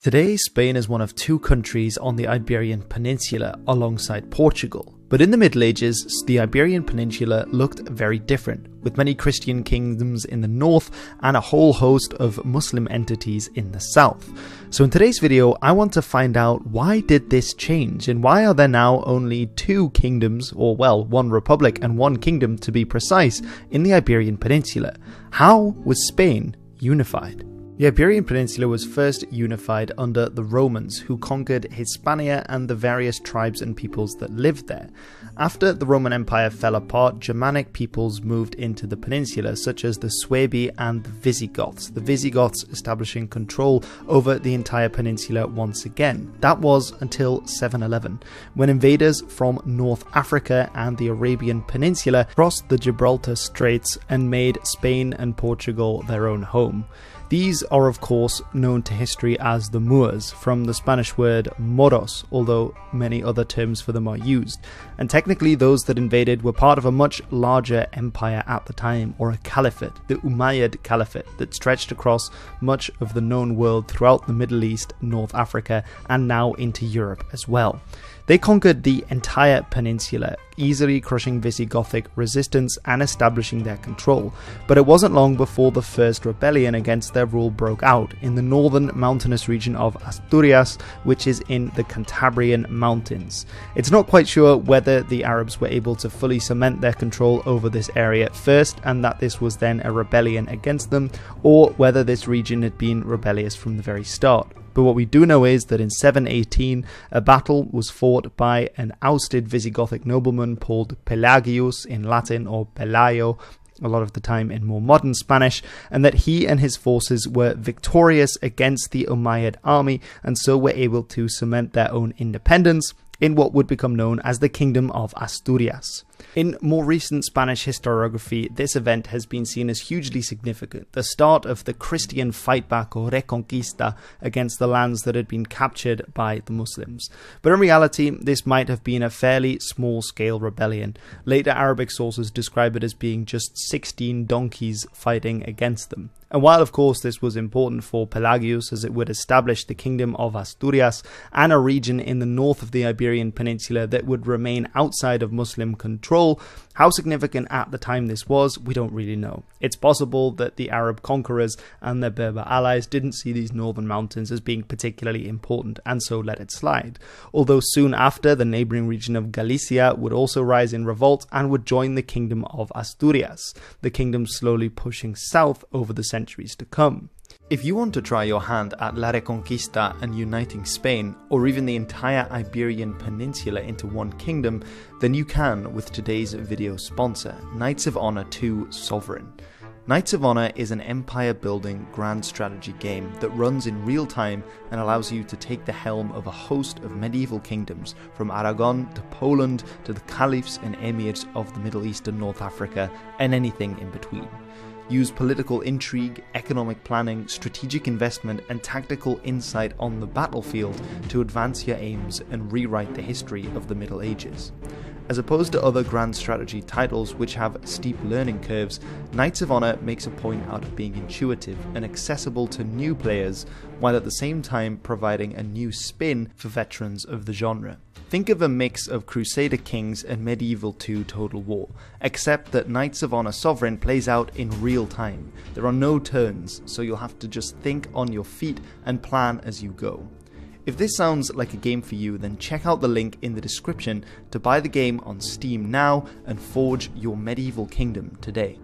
Today, Spain is one of two countries on the Iberian Peninsula alongside Portugal. But in the Middle Ages, the Iberian Peninsula looked very different, with many Christian kingdoms in the north and a whole host of Muslim entities in the south. So in today's video, I want to find out why did this change and why are there now only two kingdoms, or well, one republic and one kingdom to be precise, in the Iberian Peninsula? How was Spain unified? The Iberian Peninsula was first unified under the Romans, who conquered Hispania and the various tribes and peoples that lived there. After the Roman Empire fell apart, Germanic peoples moved into the peninsula, such as the Suebi and the Visigoths establishing control over the entire peninsula once again. That was until 711, when invaders from North Africa and the Arabian Peninsula crossed the Gibraltar Straits and made Spain and Portugal their own home. These are of course known to history as the Moors, from the Spanish word moros, although many other terms for them are used. And technically those that invaded were part of a much larger empire at the time, or a caliphate, the Umayyad Caliphate, that stretched across much of the known world throughout the Middle East, North Africa, and now into Europe as well. They conquered the entire peninsula, easily crushing Visigothic resistance and establishing their control, but it wasn't long before the first rebellion against their rule broke out in the northern mountainous region of Asturias, which is in the Cantabrian Mountains. It's not quite sure whether the Arabs were able to fully cement their control over this area first, and that this was then a rebellion against them, or whether this region had been rebellious from the very start. But what we do know is that in 718, a battle was fought by an ousted Visigothic nobleman called Pelagius in Latin, or Pelayo, a lot of the time in more modern Spanish, and that he and his forces were victorious against the Umayyad army, and so were able to cement their own independence in what would become known as the Kingdom of Asturias. In more recent Spanish historiography, this event has been seen as hugely significant, the start of the Christian fightback or reconquista against the lands that had been captured by the Muslims. But in reality, this might have been a fairly small-scale rebellion. Later Arabic sources describe it as being just 16 donkeys fighting against them. And while of course this was important for Pelagius, as it would establish the Kingdom of Asturias and a region in the north of the Iberian Peninsula that would remain outside of Muslim control, how significant at the time this was, we don't really know. It's possible that the Arab conquerors and their Berber allies didn't see these northern mountains as being particularly important and so let it slide. Although soon after, the neighbouring region of Galicia would also rise in revolt and would join the Kingdom of Asturias, the kingdom slowly pushing south over the centuries to come. If you want to try your hand at La Reconquista and uniting Spain, or even the entire Iberian Peninsula into one kingdom, then you can with today's video sponsor, Knights of Honor 2 Sovereign. Knights of Honor is an empire-building grand strategy game that runs in real time and allows you to take the helm of a host of medieval kingdoms, from Aragon to Poland to the caliphs and emirs of the Middle East and North Africa, and anything in between. Use political intrigue, economic planning, strategic investment, and tactical insight on the battlefield to advance your aims and rewrite the history of the Middle Ages. As opposed to other grand strategy titles which have steep learning curves, Knights of Honor makes a point out of being intuitive and accessible to new players, while at the same time providing a new spin for veterans of the genre. Think of a mix of Crusader Kings and Medieval II Total War, except that Knights of Honor Sovereign plays out in real time. There are no turns, so you'll have to just think on your feet and plan as you go. If this sounds like a game for you, then check out the link in the description to buy the game on Steam now and forge your medieval kingdom today.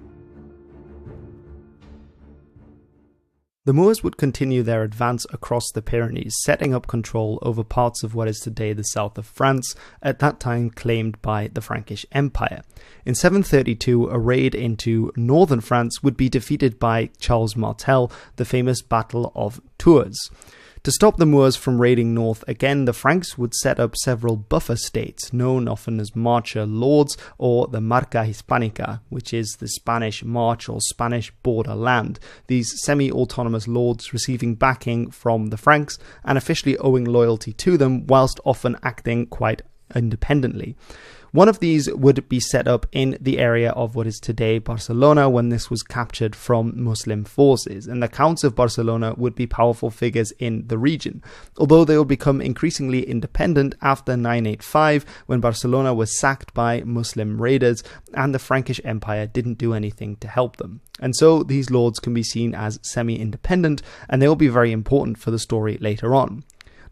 The Moors would continue their advance across the Pyrenees, setting up control over parts of what is today the south of France, at that time claimed by the Frankish Empire. In 732, a raid into northern France would be defeated by Charles Martel, the famous Battle of Tours. To stop the Moors from raiding north again, the Franks would set up several buffer states, known often as Marcher Lords or the Marca Hispanica, which is the Spanish March or Spanish border land. These semi-autonomous lords receiving backing from the Franks and officially owing loyalty to them, whilst often acting quite independently. One of these would be set up in the area of what is today Barcelona when this was captured from Muslim forces, and the Counts of Barcelona would be powerful figures in the region, although they would become increasingly independent after 985 when Barcelona was sacked by Muslim raiders and the Frankish Empire didn't do anything to help them. And so these lords can be seen as semi-independent, and they will be very important for the story later on.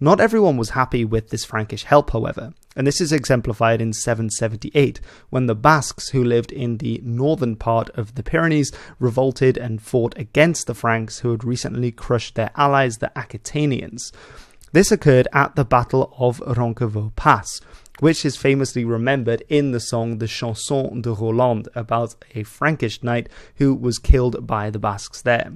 Not everyone was happy with this Frankish help, however, and this is exemplified in 778, when the Basques, who lived in the northern part of the Pyrenees, revolted and fought against the Franks, who had recently crushed their allies, the Aquitanians. This occurred at the Battle of Roncevaux Pass, which is famously remembered in the song The Chanson de Roland, about a Frankish knight who was killed by the Basques there.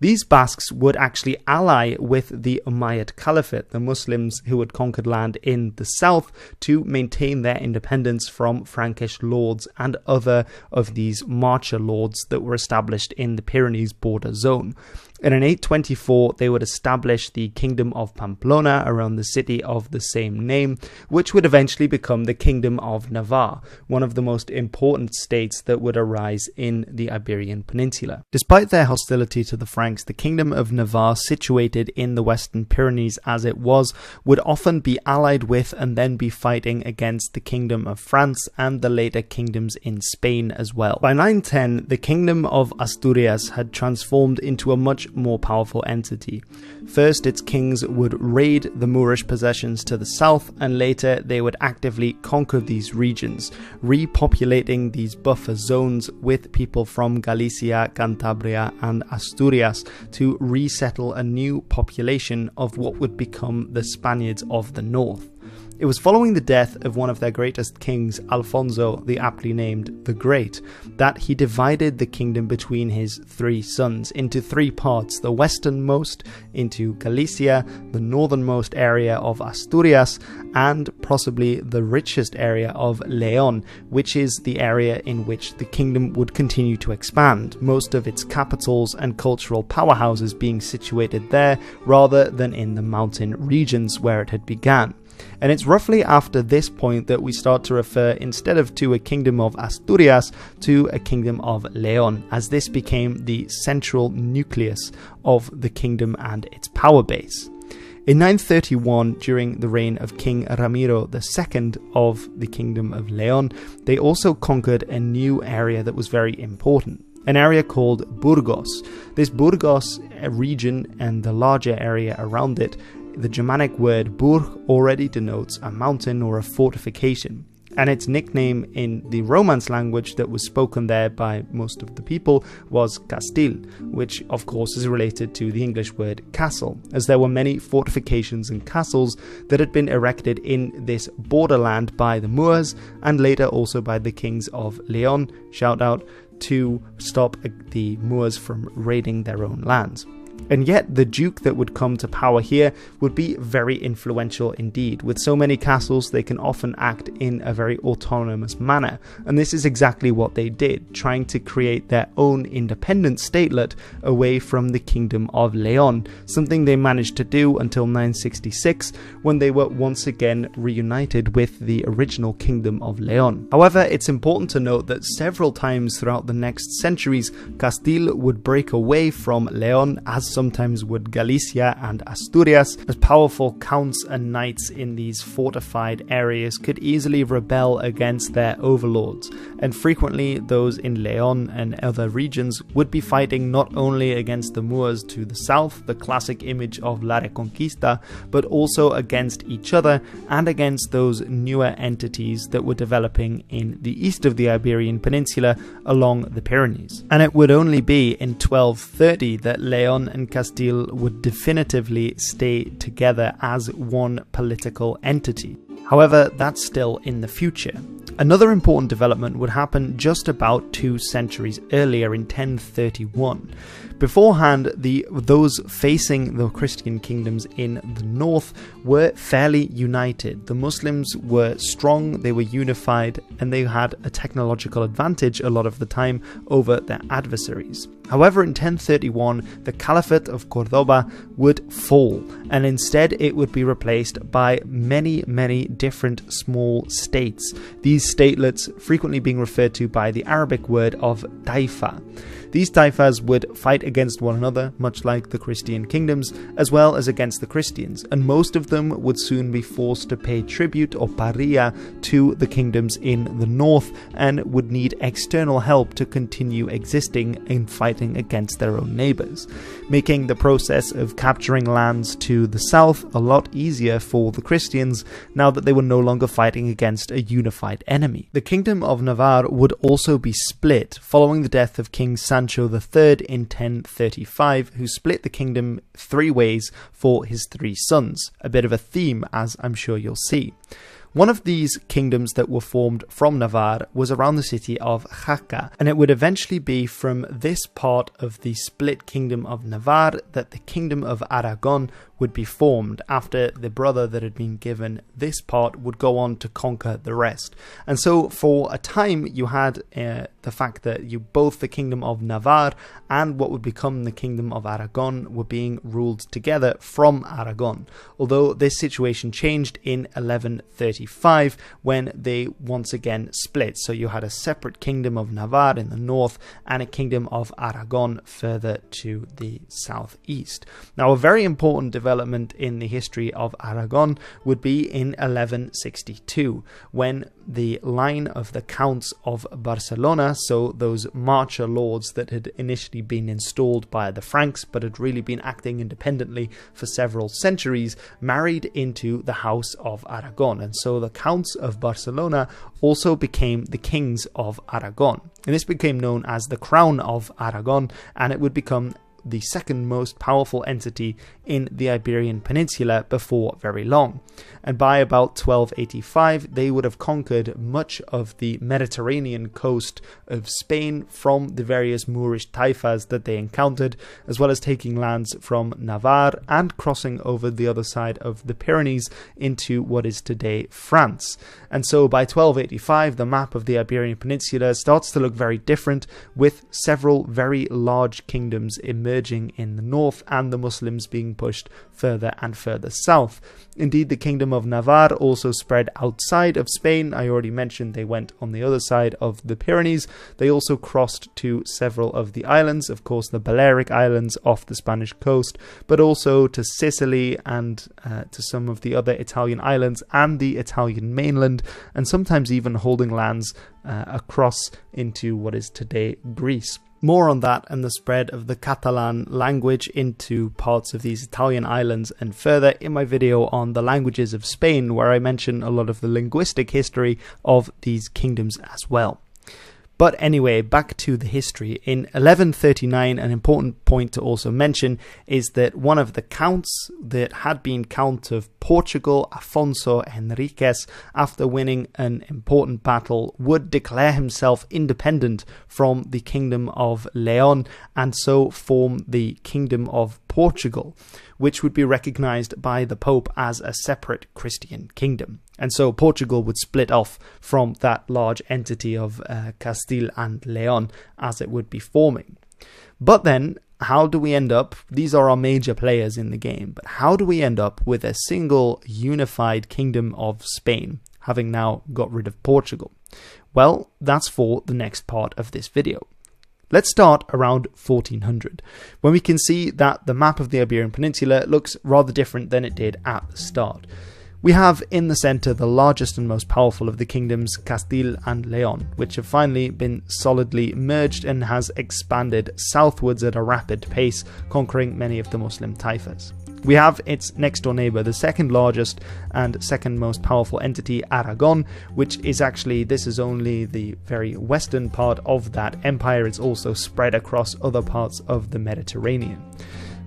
These Basques would actually ally with the Umayyad Caliphate, the Muslims who had conquered land in the south, to maintain their independence from Frankish lords and other of these marcher lords that were established in the Pyrenees border zone. And in 824, they would establish the Kingdom of Pamplona around the city of the same name, which would eventually become the Kingdom of Navarre, one of the most important states that would arise in the Iberian Peninsula. Despite their hostility to the Franks, the Kingdom of Navarre, situated in the Western Pyrenees as it was, would often be allied with and then be fighting against the Kingdom of France and the later kingdoms in Spain as well. By 910, the Kingdom of Asturias had transformed into a much more powerful entity. First, its kings would raid the Moorish possessions to the south, and later they would actively conquer these regions, repopulating these buffer zones with people from Galicia, Cantabria and Asturias to resettle a new population of what would become the Spaniards of the north. It was following the death of one of their greatest kings, Alfonso, the aptly named the Great, that he divided the kingdom between his three sons into three parts: the westernmost into Galicia, the northernmost area of Asturias, and possibly the richest area of Leon, which is the area in which the kingdom would continue to expand, most of its capitals and cultural powerhouses being situated there rather than in the mountain regions where it had begun. And it's roughly after this point that we start to refer, instead of to a kingdom of Asturias, to a kingdom of Leon, as this became the central nucleus of the kingdom and its power base. In 931, during the reign of King Ramiro II of the Kingdom of Leon, they also conquered a new area that was very important, an area called Burgos. This Burgos region and the larger area around it, the Germanic word burg already denotes a mountain or a fortification, and its nickname in the Romance language that was spoken there by most of the people was Castile, which of course is related to the English word castle, as there were many fortifications and castles that had been erected in this borderland by the Moors and later also by the kings of Leon, shout out, to stop the Moors from raiding their own lands. And yet the duke that would come to power here would be very influential indeed. With so many castles, they can often act in a very autonomous manner, and this is exactly what they did, trying to create their own independent statelet away from the Kingdom of Leon, something they managed to do until 966, when they were once again reunited with the original Kingdom of Leon. However, it's important to note that several times throughout the next centuries, Castile would break away from Leon, as sometimes would Galicia and Asturias, as powerful counts and knights in these fortified areas could easily rebel against their overlords, and frequently those in Leon and other regions would be fighting not only against the Moors to the south, the classic image of La Reconquista, but also against each other and against those newer entities that were developing in the east of the Iberian Peninsula along the Pyrenees. And it would only be in 1230 that Leon and Castile would definitively stay together as one political entity. However, that's still in the future. Another important development would happen just about 2 centuries earlier in 1031. Beforehand, those facing the Christian kingdoms in the north were fairly united. The Muslims were strong, they were unified, and they had a technological advantage a lot of the time over their adversaries. However, in 1031, the Caliphate of Cordoba would fall, and instead it would be replaced by many, many different small states, these statelets frequently being referred to by the Arabic word of taifa. These taifas would fight against one another, much like the Christian kingdoms, as well as against the Christians, and most of them would soon be forced to pay tribute or paria to the kingdoms in the north and would need external help to continue existing in fighting against their own neighbours, making the process of capturing lands to the south a lot easier for the Christians now that they were no longer fighting against a unified enemy. The Kingdom of Navarre would also be split following the death of King Sancho III in 1035, who split the kingdom 3 ways for his 3 sons, a bit of a theme, as I'm sure you'll see. One of these kingdoms that were formed from Navarre was around the city of Jaca, and it would eventually be from this part of the split kingdom of Navarre that the kingdom of Aragon would be formed, after the brother that had been given this part would go on to conquer the rest. And so for a time you had the fact that both the kingdom of Navarre and what would become the kingdom of Aragon were being ruled together from Aragon, although this situation changed in 1135 when they once again split. So you had a separate kingdom of Navarre in the north and a kingdom of Aragon further to the southeast. Now, a very important development in the history of Aragon would be in 1162, when the line of the Counts of Barcelona, so those marcher lords that had initially been installed by the Franks but had really been acting independently for several centuries, married into the House of Aragon, and so the Counts of Barcelona also became the kings of Aragon, and this became known as the Crown of Aragon, and it would become the second most powerful entity in the Iberian Peninsula before very long. And by about 1285 they would have conquered much of the Mediterranean coast of Spain from the various Moorish taifas that they encountered, as well as taking lands from Navarre and crossing over the other side of the Pyrenees into what is today France. And so by 1285 the map of the Iberian Peninsula starts to look very different, with several very large kingdoms emerging in the north and the Muslims being pushed further and further south. Indeed, the Kingdom of Navarre also spread outside of Spain. I already mentioned they went on the other side of the Pyrenees. They also crossed to several of the islands, of course the Balearic Islands off the Spanish coast, but also to Sicily and to some of the other Italian islands and the Italian mainland, and sometimes even holding lands across into what is today Greece. More on that and the spread of the Catalan language into parts of these Italian islands and further in my video on the languages of Spain, where I mention a lot of the linguistic history of these kingdoms as well. But anyway, back to the history. In 1139, an important point to also mention is that one of the counts that had been Count of Portugal, Afonso Henriques, after winning an important battle, would declare himself independent from the Kingdom of Leon and so form the Kingdom of Portugal, which would be recognized by the Pope as a separate Christian kingdom. And so Portugal would split off from that large entity of Castile and Leon as it would be forming. But then, how do we end up, these are our major players in the game, but how do we end up with a single unified kingdom of Spain, having now got rid of Portugal? Well, that's for the next part of this video. Let's start around 1400, when we can see that the map of the Iberian Peninsula looks rather different than it did at the start. We have in the centre the largest and most powerful of the kingdoms, Castile and Leon, which have finally been solidly merged and has expanded southwards at a rapid pace, conquering many of the Muslim taifas. We have its next door neighbour, the second largest and second most powerful entity, Aragon, which is actually, this is only the very western part of that empire. It's also spread across other parts of the Mediterranean.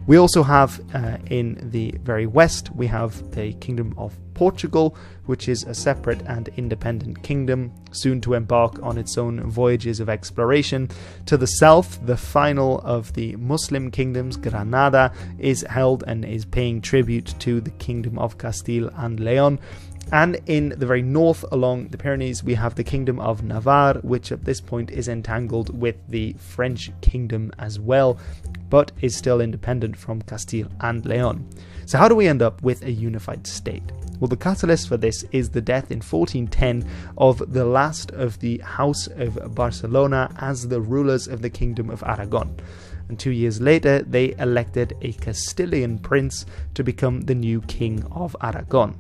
We also have in the very west, we have the Kingdom of Portugal, which is a separate and independent kingdom, soon to embark on its own voyages of exploration. To the south, the final of the Muslim kingdoms, Granada, is held and is paying tribute to the Kingdom of Castile and Leon. And in the very north along the Pyrenees, we have the Kingdom of Navarre, which at this point is entangled with the French kingdom as well, but is still independent from Castile and Leon. So how do we end up with a unified state? Well, the catalyst for this is the death in 1410 of the last of the House of Barcelona as the rulers of the Kingdom of Aragon. And 2 years later, they elected a Castilian prince to become the new King of Aragon.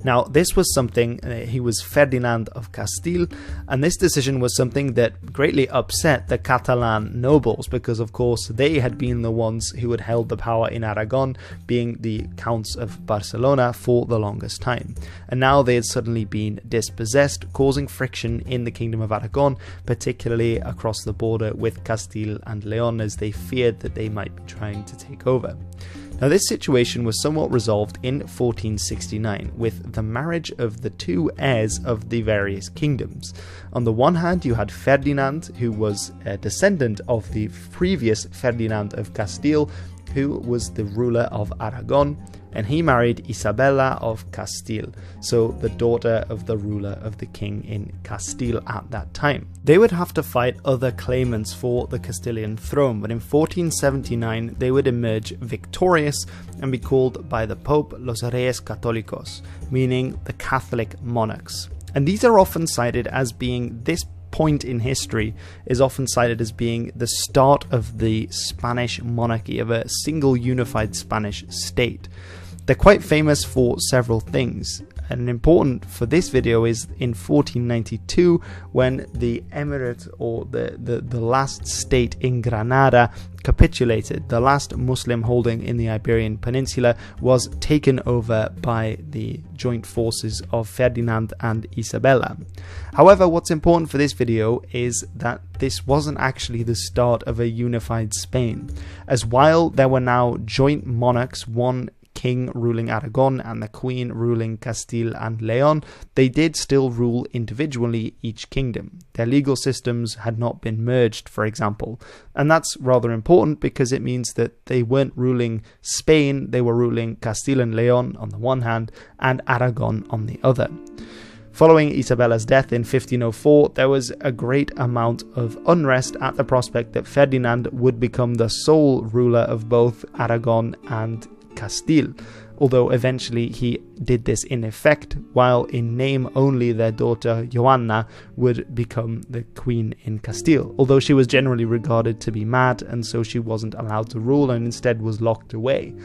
Now, this was something, he was Ferdinand of Castile, and this decision was something that greatly upset the Catalan nobles because, of course, they had been the ones who had held the power in Aragon, being the Counts of Barcelona for the longest time. And now they had suddenly been dispossessed, causing friction in the Kingdom of Aragon, particularly across the border with Castile and Leon, as they feared that they might be trying to take over. Now, this situation was somewhat resolved in 1469 with the marriage of the two heirs of the various kingdoms. On the one hand, you had Ferdinand, who was a descendant of the previous Ferdinand of Castile, who was the ruler of Aragon, and he married Isabella of Castile, so the daughter of the ruler of the king in Castile at that time. They would have to fight other claimants for the Castilian throne, but in 1479 they would emerge victorious and be called by the Pope Los Reyes Católicos, meaning the Catholic monarchs. And these are often cited as being this point in history is often cited as being the start of the Spanish monarchy, of a single unified Spanish state. They're quite famous for several things, and important for this video is in 1492 when the emirate, or the last state in Granada, capitulated. The last Muslim holding in the Iberian Peninsula was taken over by the joint forces of Ferdinand and Isabella. However, what's important for this video is that this wasn't actually the start of a unified Spain, as while there were now joint monarchs, one king ruling Aragon and the queen ruling Castile and Leon, they did still rule individually each kingdom. Their legal systems had not been merged, for example, and that's rather important because it means that they weren't ruling Spain, they were ruling Castile and Leon on the one hand and Aragon on the other. Following Isabella's death in 1504, there was a great amount of unrest at the prospect that Ferdinand would become the sole ruler of both Aragon and Castile, although eventually he did this in effect, while in name only their daughter Joanna would become the queen in Castile, although she was generally regarded to be mad and so she wasn't allowed to rule and instead was locked away.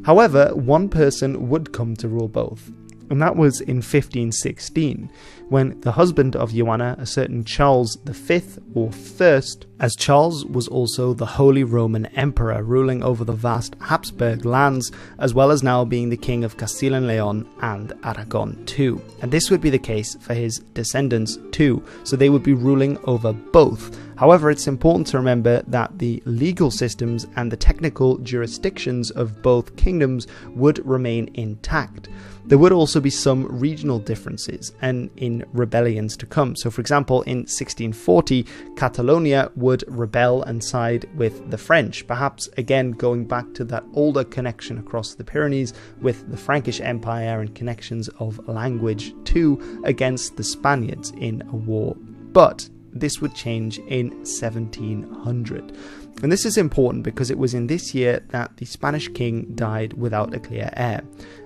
However, one person would come to rule both, and that was in 1516, when the husband of Joanna, a certain Charles V, or Thirst, as Charles was also the Holy Roman Emperor ruling over the vast Habsburg lands, as well as now being the king of Castile and Leon and Aragon too. And this would be the case for his descendants too, so they would be ruling over both. However, it's important to remember that the legal systems and the technical jurisdictions of both kingdoms would remain intact. There would also be some regional differences and in rebellions to come. So for example, in 1640, Catalonia would rebel and side with the French, perhaps again going back to that older connection across the Pyrenees with the Frankish Empire and connections of language too against the Spaniards in a war. But this would change in 1700. And this is important because it was in this year that the Spanish king died without a clear heir.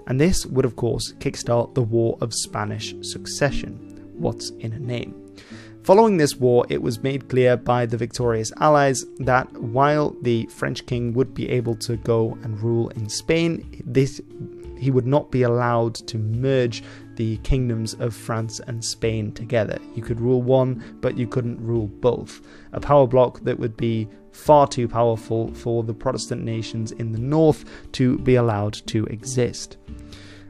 And this would, of course, kickstart the War of Spanish Succession. What's in a name? Following this war, it was made clear by the victorious allies that while the French king would be able to go and rule in Spain, he would not be allowed to merge the kingdoms of France and Spain together. You could rule one, but you couldn't rule both. A power block that would be far too powerful for the Protestant nations in the north to be allowed to exist.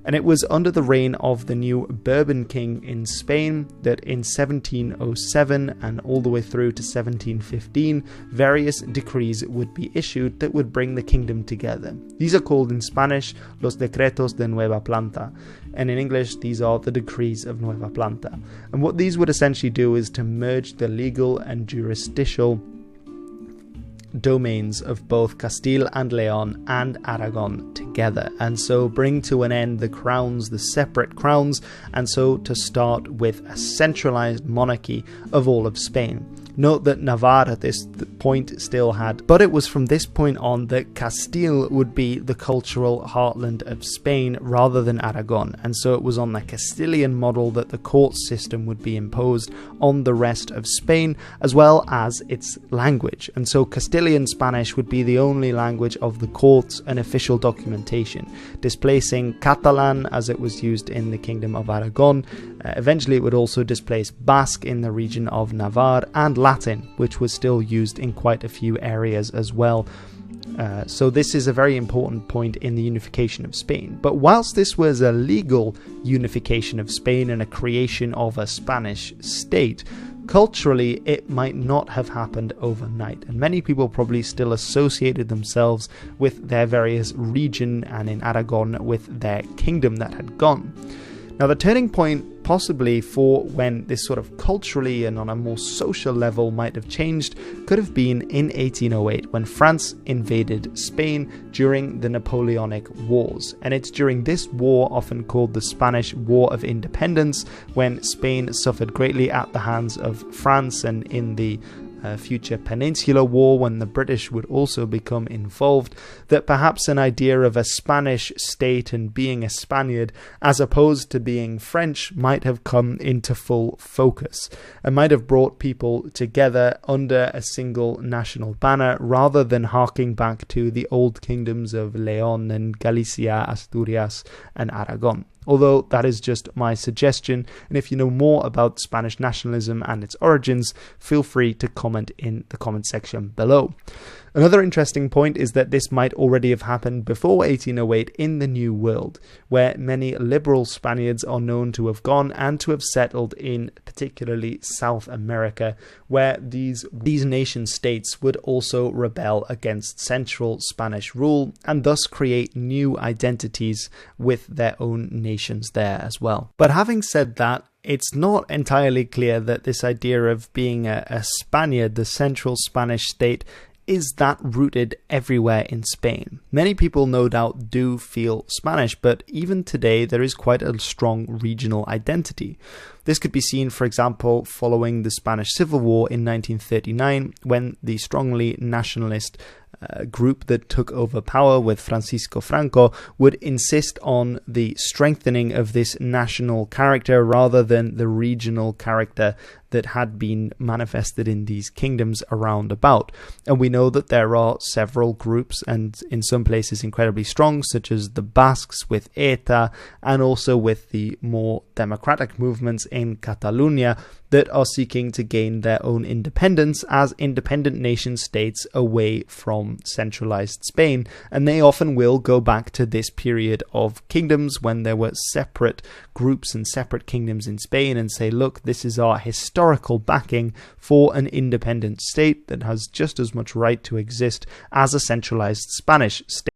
And it was under the reign of the new Bourbon king in Spain that in 1707 and all the way through to 1715, various decrees would be issued that would bring the kingdom together. These are called in Spanish Los Decretos de Nueva Planta, and in English these are the Decrees of Nueva Planta. And what these would essentially do is to merge the legal and jurisdictional domains of both Castile and Leon and Aragon together, and so bring to an end the crowns, the separate crowns, and so to start with a centralized monarchy of all of Spain. Note that Navarre at this point still had, but it was from this point on that Castile would be the cultural heartland of Spain rather than Aragon, and so it was on the Castilian model that the court system would be imposed on the rest of Spain, as well as its language. And so Castilian Spanish would be the only language of the courts and official documentation, displacing Catalan as it was used in the Kingdom of Aragon. Eventually it would also displace Basque in the region of Navarre, and Latin, which was still used in quite a few areas as well. So this is a very important point in the unification of Spain. But whilst this was a legal unification of Spain and a creation of a Spanish state, culturally it might not have happened overnight, and many people probably still associated themselves with their various region, and in Aragon with their kingdom that had gone. Now the turning point possibly for when this sort of culturally and on a more social level might have changed could have been in 1808 when France invaded Spain during the Napoleonic Wars. And it's during this war, often called the Spanish War of Independence, when Spain suffered greatly at the hands of France, and in the future Peninsular War, when the British would also become involved, that perhaps an idea of a Spanish state and being a Spaniard as opposed to being French might have come into full focus and might have brought people together under a single national banner rather than harking back to the old kingdoms of Leon and Galicia, Asturias and Aragon. Although that is just my suggestion, and if you know more about Spanish nationalism and its origins, feel free to comment in the comment section below. Another interesting point is that this might already have happened before 1808 in the New World, where many liberal Spaniards are known to have gone and to have settled in particularly South America, where these nation states would also rebel against central Spanish rule and thus create new identities with their own nations there as well. But having said that, it's not entirely clear that this idea of being a Spaniard, the central Spanish state, is that rooted everywhere in Spain. Many people no doubt do feel Spanish, but even today there is quite a strong regional identity. This could be seen, for example, following the Spanish Civil War in 1939, when the strongly nationalist group that took over power with Francisco Franco would insist on the strengthening of this national character rather than the regional character that had been manifested in these kingdoms around about. And we know that there are several groups, and in some places incredibly strong, such as the Basques with ETA, and also with the more democratic movements in Catalonia, that are seeking to gain their own independence as independent nation states away from centralized Spain. And they often will go back to this period of kingdoms when there were separate groups and separate kingdoms in Spain and say, look, this is our historical backing for an independent state that has just as much right to exist as a centralized Spanish state.